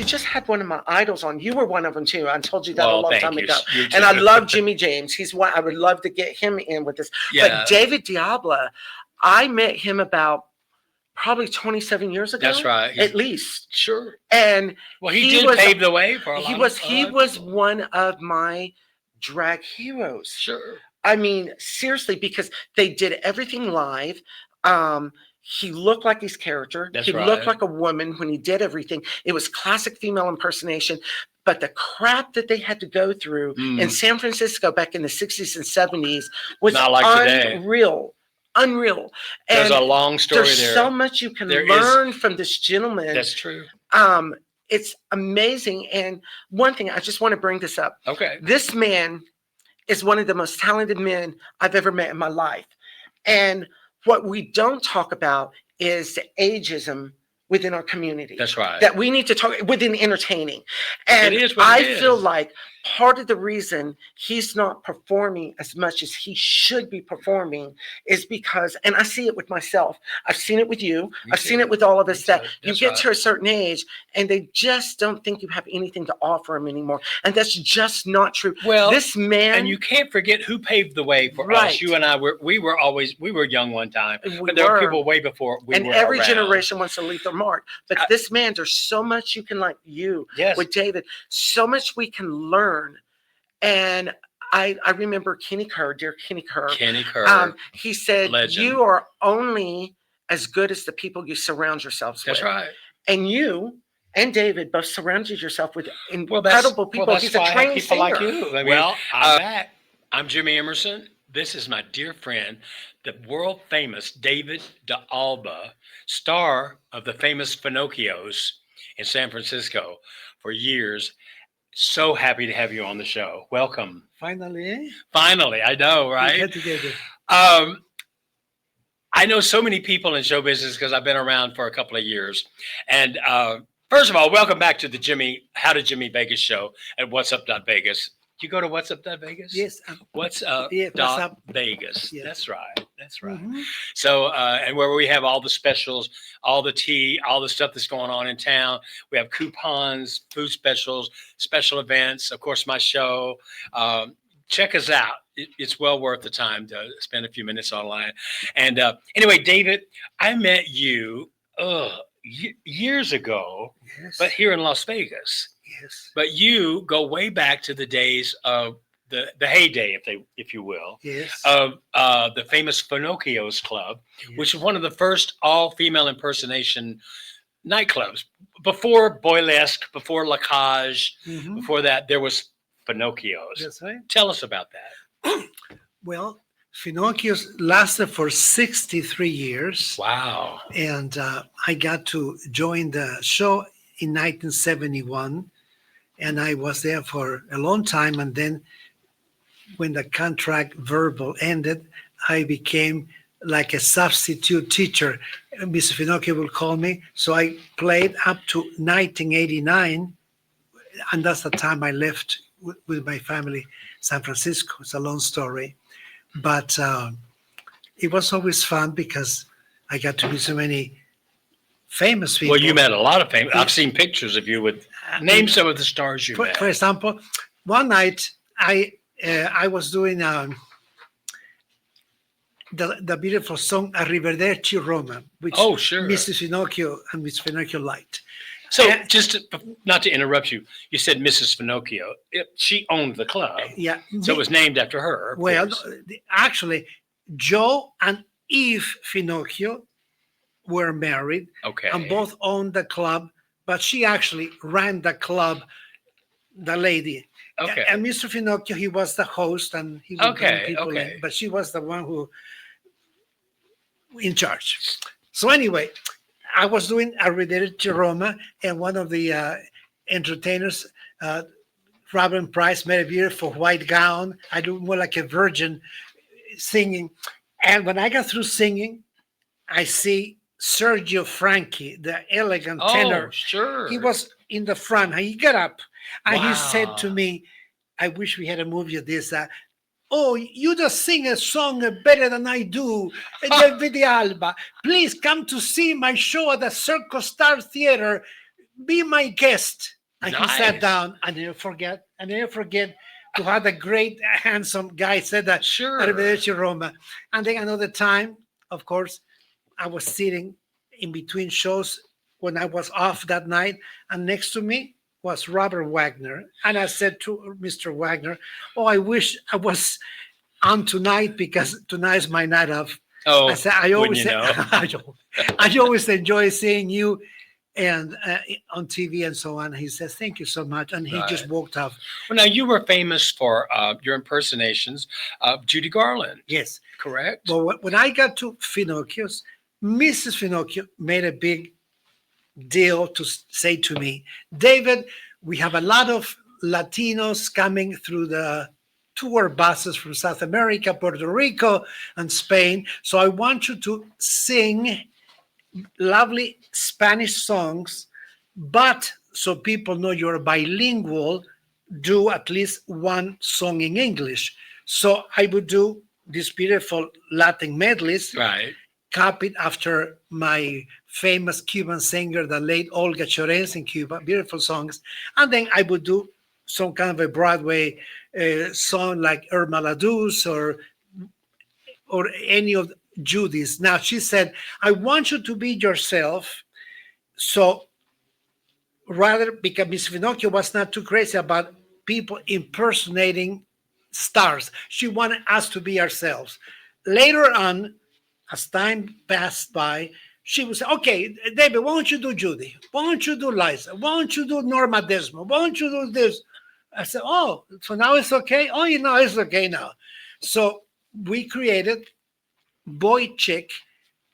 you just had one of my idols on. You were one of them too. I told you that a long time ago. You and I love Jimmy James. He's one. I would love to get him in with this. Yeah. But David de Alba, I met him about probably 27 years ago. That's right. At least. Sure. And he did pave the way for a lot he was one of my drag heroes. Sure. I mean, seriously, because they did everything live. He looked like his character. That's he right. looked like a woman when he did everything. It was classic female impersonation. But the crap that they had to go through in San Francisco back in the 60s and 70s was not like unreal. Unreal. There's a long story there. There's so much you can learn from this gentleman. That's true. It's amazing. And one thing, I just want to bring this up. Okay. This man is one of the most talented men I've ever met in my life. And what we don't talk about is the ageism within our community. That's right. That we need to talk within entertaining. And I feel like part of the reason he's not performing as much as he should be performing is because, and I see it with myself, I've seen it with you, I've seen it with all of us, that you get to a certain age and they just don't think you have anything to offer them anymore. And that's just not true. Well, this man. And you can't forget who paved the way for us. You and I we were young one time, but there were people way before we were And every around. generation wants to leave their mark. But this man, there's so much you can, like you, with David, so much we can learn. And I remember Kenny Kerr, dear Kenny Kerr. Kenny Kerr. He said, legend. You are only as good as the people you surround yourselves with. That's right. And you and David both surrounded yourself with incredible people. He's a trained singer. Like you. I mean, I'm back. I'm Jimmy Emerson. This is my dear friend, the world famous David de Alba, star of the famous Pinocchios in San Francisco for years. So happy to have you on the show. Welcome. Finally, eh? Finally, I know, right? We get together. I know so many people in show business because I've been around for a couple of years. And first of all, welcome back to the How to Jimmy Vegas show at What's Up Vegas. You go to What's Up Vegas? Yes. What's Up Vegas? Yes. That's right. That's right. Mm-hmm. So, and where we have all the specials, all the tea, all the stuff that's going on in town. We have coupons, food specials, special events, of course, my show. Check us out. It's well worth the time to spend a few minutes online. And anyway, David, I met you years ago, but here in Las Vegas. Yes. But you go way back to the days of the heyday, if you will, of the famous Pinocchios Club, which is one of the first all-female impersonation nightclubs. Before Boylesque, before La Cage, before that, there was Pinocchios. That's right. Tell us about that. Well, Pinocchios lasted for 63 years. Wow. And I got to join the show in 1971. And I was there for a long time. And then when the contract verbal ended, I became like a substitute teacher. Mr. Pinocchio will call me. So I played up to 1989. And that's the time I left with my family, San Francisco. It's a long story. But it was always fun because I got to meet so many famous people. Well, you met a lot of famous. I've seen pictures of you with. Name some of the stars you met. For example, one night I was doing the beautiful song "Arrivederci Roma," which Mrs. Pinocchio and Miss Pinocchio liked. So, not to interrupt you, you said Mrs. Pinocchio. She owned the club. Yeah. So it was named after her. Well, actually, Joe and Eve Pinocchio were married. Okay. And both owned the club, but she actually ran the club, the lady. Okay. And Mr. Pinocchio, he was the host and he would bring people in, but she was the one who in charge. So anyway, I was doing Arrivederci Roma, and one of the entertainers, Robin Price, made a beautiful white gown. I do more like a virgin singing. And when I got through singing, I see Sergio Franchi, the elegant tenor. Oh, sure. He was in the front. He got up and he said to me, I wish we had a movie of this. Oh, you just sing a song better than I do. David de Alba, please come to see my show at the Circle Star Theater. be my guest. And he sat Nice. down. I never forget to have a great, handsome guy said that. Sure. Arrivederci Roma. And then another time, of course, I was sitting in between shows when I was off that night, and next to me was Robert Wagner. And I said to Mr. Wagner, "Oh, I wish I was on tonight because tonight's my night off." Oh, I said, I always, know? I always enjoy seeing you and on TV and so on. He says, "Thank you so much," and he just walked off. Well, now you were famous for your impersonations of Judy Garland. Yes, correct. Well, when I got to Finocchio's, Mrs. Finocchio made a big deal to say to me, "David, we have a lot of Latinos coming through the tour buses from South America, Puerto Rico, and Spain. So I want you to sing lovely Spanish songs, but so people know you're bilingual, do at least one song in English." So I would do these beautiful Latin medleys, Right. copied after my famous Cuban singer, the late Olga Chorens in Cuba, beautiful songs. And then I would do some kind of a Broadway song like Irma La Douce or any of Judy's. Now, she said, "I want you to be yourself." So rather, because Miss Finocchio was not too crazy about people impersonating stars, she wanted us to be ourselves. Later on, as time passed by, she would say, "Okay, David, why don't you do Judy? Why don't you do Liza? Why don't you do Norma Desmond? Why don't you do this?" I said, "Oh, so now it's okay? Oh, it's okay now." So we created Boy Chick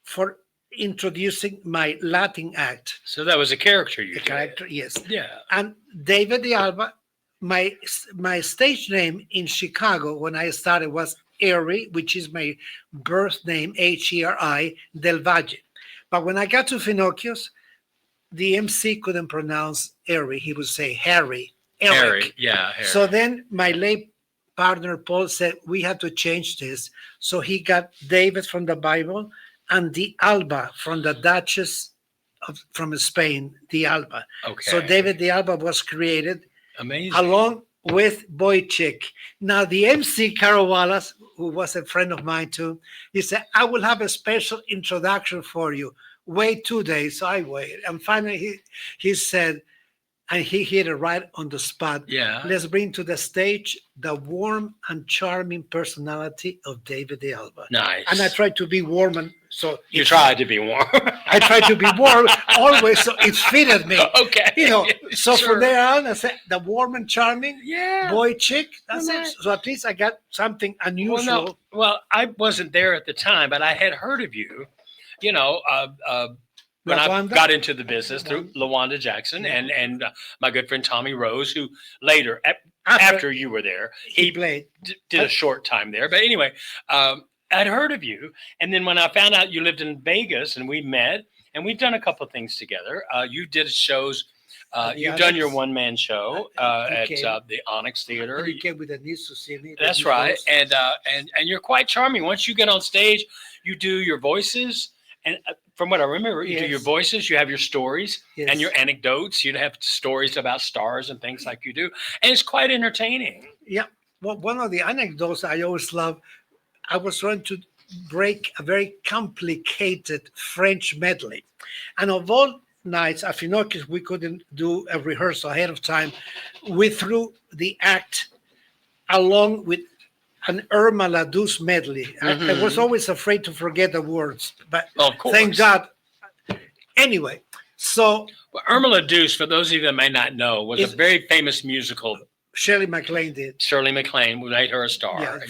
for introducing my Latin act. So that was a character you The did. character, yes. Yeah. And David de Alba, my stage name in Chicago when I started was Harry, which is my birth name, Heri del Valle. But when I got to Finocchio's, the MC couldn't pronounce Harry. He would say Harry. Harry. Yeah. Harry. So then my late partner Paul said we had to change this. So he got David from the Bible and de Alba from the Duchess from Spain, de Alba. Okay. So David de Alba was created. Amazing. Along with Boy Chick. Now the MC Carol Wallace, who was a friend of mine too, he said, "I will have a special introduction for you. Wait 2 days." So I waited. And finally he said, and he hit it right on the spot. Yeah. "Let's bring to the stage the warm and charming personality of David de Alba." Nice. And I tried to be warm, and so you tried to be warm. I tried to be warm always, so it fitted me. Okay. So Sure. from there on, I said the warm and charming Yeah. Boy Chick. That's Well, it. So at least I got something unusual. Well, I wasn't there at the time, but I had heard of you. When I LaWanda? got into the business through LaWanda Jackson and my good friend Tommy Rose, who later, after you were there, he played. did a short time there. But anyway, I'd heard of you. And then when I found out you lived in Vegas and we met and we've done a couple of things together, you did shows. You've done your one-man show at the Onyx Theater. And he came with a niece to see me. That's right. And you're quite charming. Once you get on stage, you do your voices. And from what I remember, you do your voices, you have your stories and your anecdotes. You'd have stories about stars and things like you do. And it's quite entertaining. Yeah. Well, one of the anecdotes I always love, I was trying to break a very complicated French medley. And of all nights at Finocchio's, we couldn't do a rehearsal ahead of time. We threw the act along with an Irma La Douce medley. I was always afraid to forget the words, but thank God. Anyway, so Irma La Douce, for those of you that may not know, was a very famous musical. Shirley MacLaine did. Shirley MacLaine made her a star. For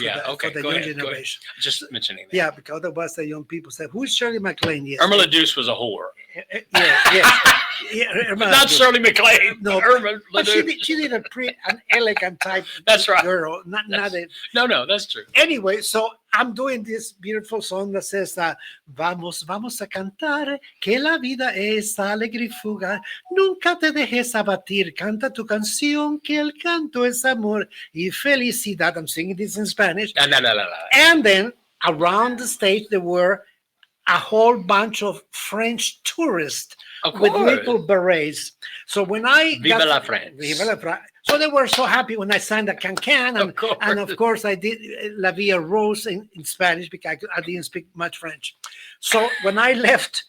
the young generation. Just mentioning that. Yeah, because otherwise the young people said, "Who's Shirley MacLaine?" Yes. Irma La Douce was a whore. Not Shirley MacLaine. No, Irma La Douce. She did an elegant type. That's right. Girl, not a. No, that's true. Anyway, so I'm doing this beautiful song that says, "Vamos a cantar, que la vida es alegre y fugaz. Nunca te dejes abatir. Canta tu canción, que el canto es amor y felicidad." I'm singing this in Spanish. No. And then around the stage there were a whole bunch of French tourists Of with course. little berets. So when I Viva la France. Viva la France. So they were so happy when I signed the can-can, and of course I did La Via Rose in Spanish because I didn't speak much French. So when I left,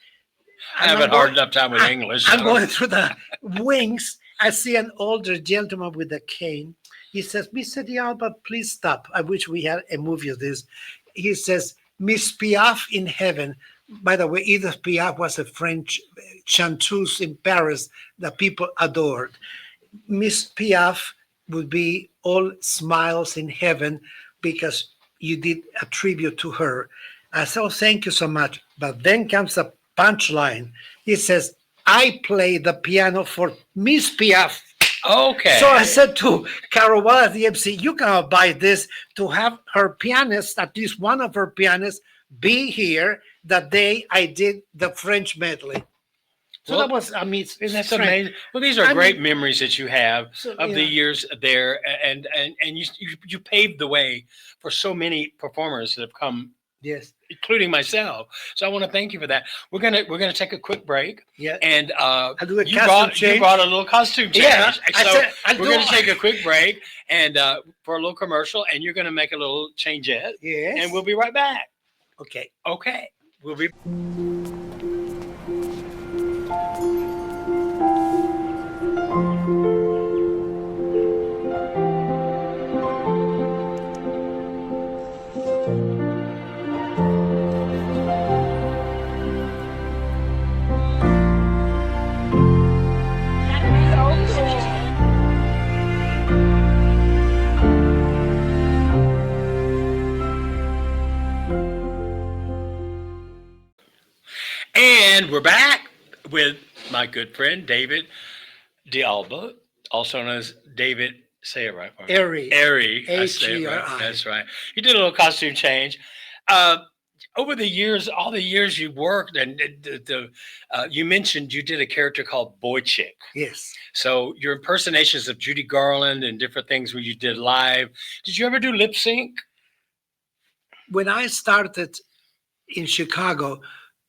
I have a hard enough time with English. I'm going through the wings. I see an older gentleman with a cane. He says, Mr. de Alba, please stop. I wish we had a movie of this. He says, Miss Piaf in heaven. By the way, Edith Piaf was a French chanteuse in Paris that people adored. Miss Piaf would be all smiles in heaven because you did a tribute to her. I said, oh, thank you so much. But then comes a punchline. He says, I play the piano for Miss Piaf. Okay. So I said to Carol Wallace, the MC, you cannot buy this to have her pianist, at least one of her pianists, be here the day I did the French medley. So that was, I mean, that's amazing. Well, these are great memories that you have of the years there, and you paved the way for so many performers that have come. Yes, including myself. So I want to thank you for that. We're gonna take a quick break. Yeah, and you brought a little costume change. Yeah, so we're gonna take a quick break and for a little commercial, and you're gonna make a little changeette. Yes, and we'll be right back. Okay. We'll be. And we're back with my good friend, David de Alba, also known as David, say it right. Airy. Right. That's right. You did a little costume change. Over the years, all the years you worked, and you mentioned you did a character called Boy Chick. Yes. So your impersonations of Judy Garland and different things where you did live. Did you ever do lip sync? When I started in Chicago,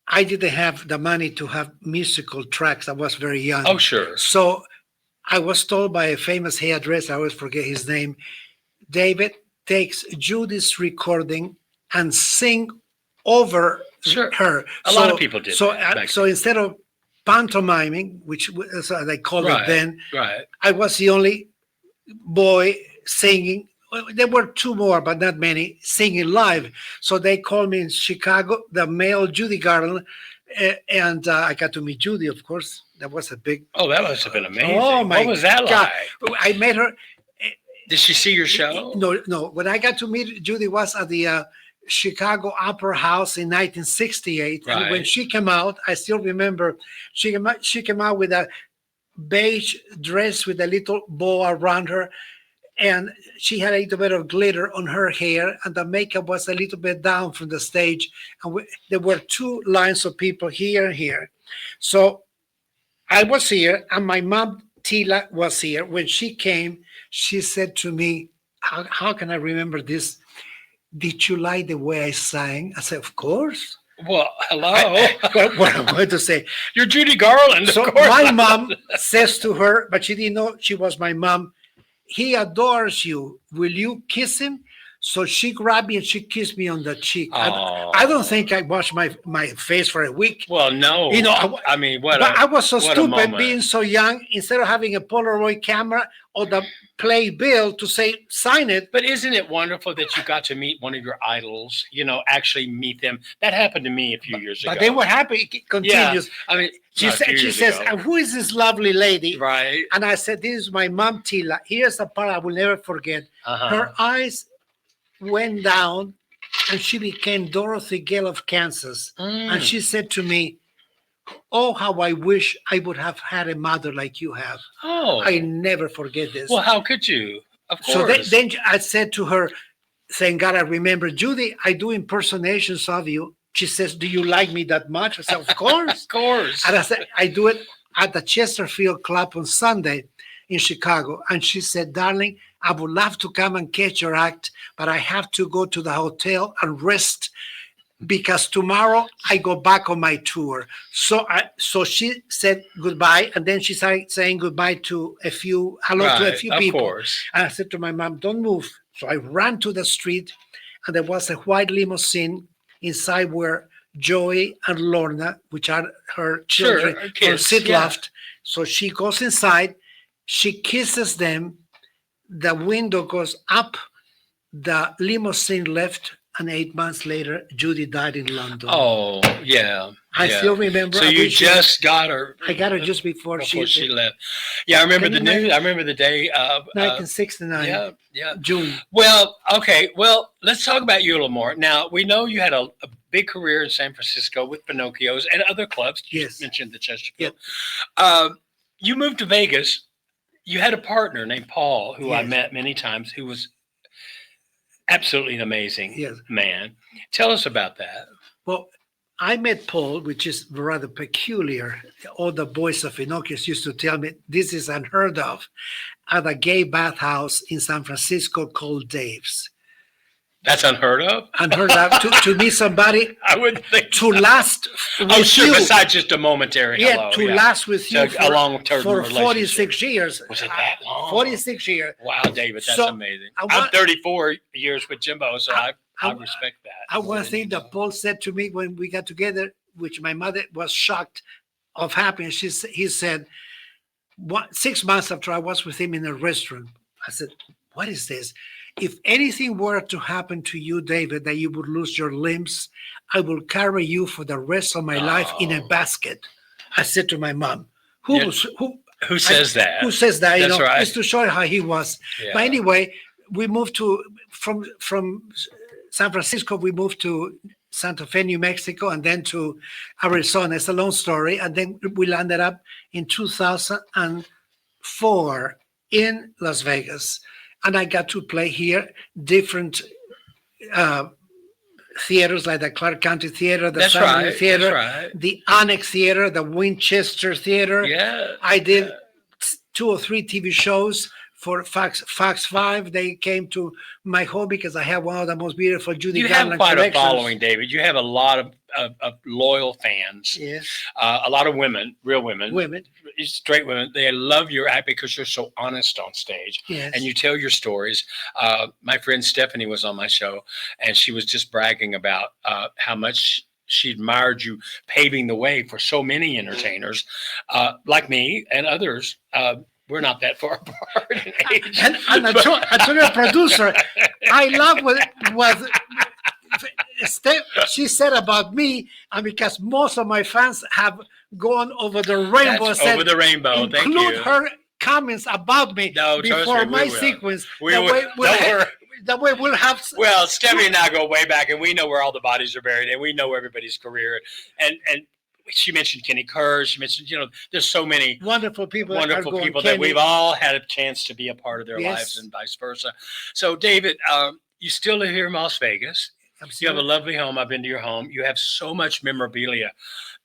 I didn't have the money to have musical tracks. I was very young. Oh, sure. So I was told by a famous hairdresser, I always forget his name, David takes Judy's recording and sing over her. A lot of people did. So instead of pantomiming, which they called it then, I was the only boy singing. There were two more, but not many, singing live. So they called me in Chicago, the male Judy Garland, and I got to meet Judy, of course. That was a big... Oh, that must have been amazing. Oh, my What was that God. like? I met her... Did she see your show? No. When I got to meet Judy was at the Chicago Opera House in 1968. Right. And when she came out, I still remember, she came out with a beige dress with a little bow around her. And she had a little bit of glitter on her hair, and the makeup was a little bit down from the stage. And there were two lines of people here and here. So I was here, and my mom, Tila, was here. When she came, she said to me, how can I remember this? Did you like the way I sang? I said, of course. Well, hello. What I'm going to say. You're Judy Garland. So my mom says to her, but she didn't know she was my mom, he adores you. Will you kiss him? So she grabbed me and she kissed me on the cheek. I don't think I washed my face for a week. Well, no. You know, I mean, I was so stupid moment. being so young. Instead of having a Polaroid camera or the playbill to say, sign it. But isn't it wonderful that you got to meet one of your idols, actually meet them? That happened to me a few years ago. But then what happened? It continues. Yeah, I mean, she says, who is this lovely lady? Right. And I said, this is my mom, Tila. Here's the part I will never forget. Her eyes went down and she became Dorothy Gale of Kansas. And she said to me, oh, how I wish I would have had a mother like you have. Oh. I never forget this. Well, how could you? Of course. So then I said to her, thank God I remember, Judy, I do impersonations of you. She says, do you like me that much? I said, of course. Of course. And I said, I do it at the Chesterfield Club on Sunday in Chicago. And she said, darling, I would love to come and catch your act, but I have to go to the hotel and rest because tomorrow I go back on my tour. So she said goodbye, and then she started saying goodbye to a few people. Of course. And I said to my mom, don't move. So I ran to the street, and there was a white limousine. Inside were Joey and Lorna, which are her children, Sure, kids, Sid yeah. Loft. So she goes inside, she kisses them, the window goes up, the limousine left, and 8 months later, Judy died in London. Oh, yeah. I still remember. So you just got her. I got her just before she left. Yeah, I remember the news. I remember the day of 1969. Yeah. June. Well, okay. Well, let's talk about you a little more. Now, we know you had a big career in San Francisco with Pinocchios and other clubs. You Yes. mentioned the Chesterfield. Yeah. You moved to Vegas. You had a partner named Paul, who I met many times, who was absolutely an amazing man. Tell us about that. Well, I met Paul, which is rather peculiar. All the boys of Pinocchios used to tell me this is unheard of at a gay bathhouse in San Francisco called Dave's. That's unheard of? Unheard of to meet somebody. I wouldn't think to last with sure, you. Besides just a momentary hello. To last with you a long-term for relationship. 46 years. Was it that long? 46 years. Wow, David, that's amazing. I'm 34 years with Jimbo, so I respect that. One thing that Paul said to me when we got together, which my mother was shocked of happiness, he said, 6 months after I was with him in a restaurant, I said, what is this? If anything were to happen to you, David, that you would lose your limbs, I will carry you for the rest of my life in a basket. I said to my mom, who says that? Who says that? That's right. Just to show you how he was. Yeah. But anyway, we moved from San Francisco, we moved to Santa Fe, New Mexico, and then to Arizona. It's a long story. And then we landed up in 2004 in Las Vegas. And I got to play here different theaters like the Clark County Theater, the Summer Theater, the Onyx Theater, the Winchester Theater. Yeah. I did 2 or 3 TV shows for Fox 5. They came to my home because I have one of the most beautiful Judy Garland collections. You have quite a following, David. You have a lot of loyal fans. Yes. A lot of women, real women. Women. Straight women. They love your act because you're so honest on stage. Yes. And you tell your stories. My friend Stephanie was on my show, and she was just bragging about how much she admired you paving the way for so many entertainers like me and others. We're not that far apart in age. And I told your producer, I love what she said about me, and because most of my fans have gone over the rainbow. Over the rainbow. Thank you. Include her comments about me before my sequence. That way we'll have. Well, Stephanie and I go way back, and we know where all the bodies are buried, and we know everybody's career. And she mentioned Kenny Kerr. She mentioned, there's so many wonderful people that we've all had a chance to be a part of their lives, and vice versa. So, David, you still live here in Las Vegas. Absolutely. You have a lovely home. I've been to your home. You have so much memorabilia.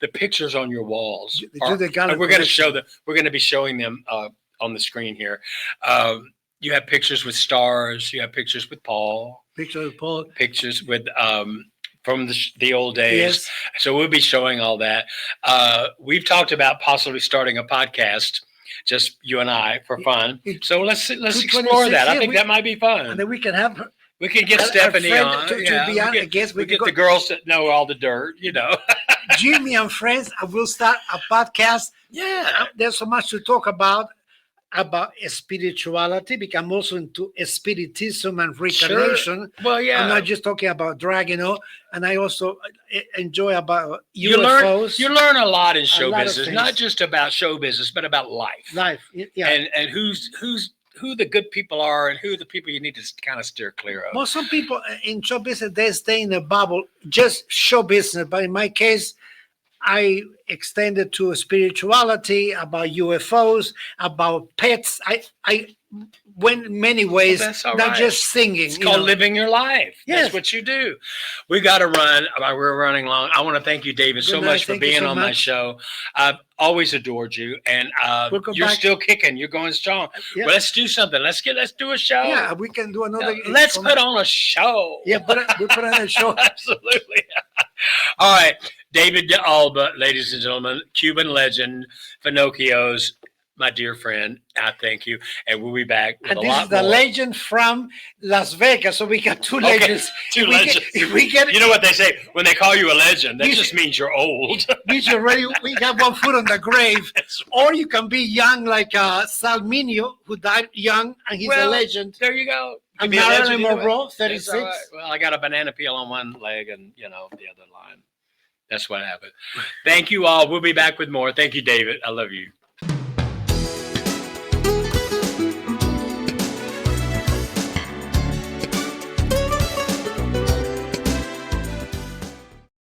The pictures on your walls. We're going to show them. We're going to be showing them on the screen here. You have pictures with stars. You have pictures with Paul. Pictures with from the old days. Yes. So we'll be showing all that. We've talked about possibly starting a podcast, just you and I, for fun. So let's explore that. I think that might be fun. And then we can have. We can get Stephanie on. To be on. I guess we get the girls that know all the dirt. Jimmy and friends. I will start a podcast. Yeah. There's so much to talk about spirituality, because I'm also into spiritism and reincarnation. Sure. Well, yeah. I'm not just talking about drag, and I also enjoy about UFOs. You learn a lot in show business, not just about show business, but about life. Yeah. And who the good people are and who the people you need to kind of steer clear of. Well, some people in show business, they stay in a bubble, just show business. But in my case, I extended to spirituality, about UFOs, about pets. I went many ways, not just singing. It's called living your life. Yes. That's what you do. We got to run. We're running long. I want to thank you, David, so much for being on my show. I've always adored you, and you're still kicking. You're going strong. Yeah. Well, let's do something. Let's do a show. Yeah, we can do another. Let's put on a show. Yeah, we'll put on a show. Absolutely. All right. David de Alba, ladies and gentlemen, Cuban legend, Finocchio's my dear friend. I thank you. And we'll be back with And a this lot is the more. legend from Las Vegas. So we got two legends. Two legends. You know what they say? When they call you a legend, that just means you're old. Means you're ready. We got one foot on the grave. Or you can be young like Salminio, who died young, and he's a legend. There you go. And Marilyn Monroe, 36. Right. Well, I got a banana peel on one leg and, the other line. That's what happened. Thank you all. We'll be back with more. Thank you, David. I love you.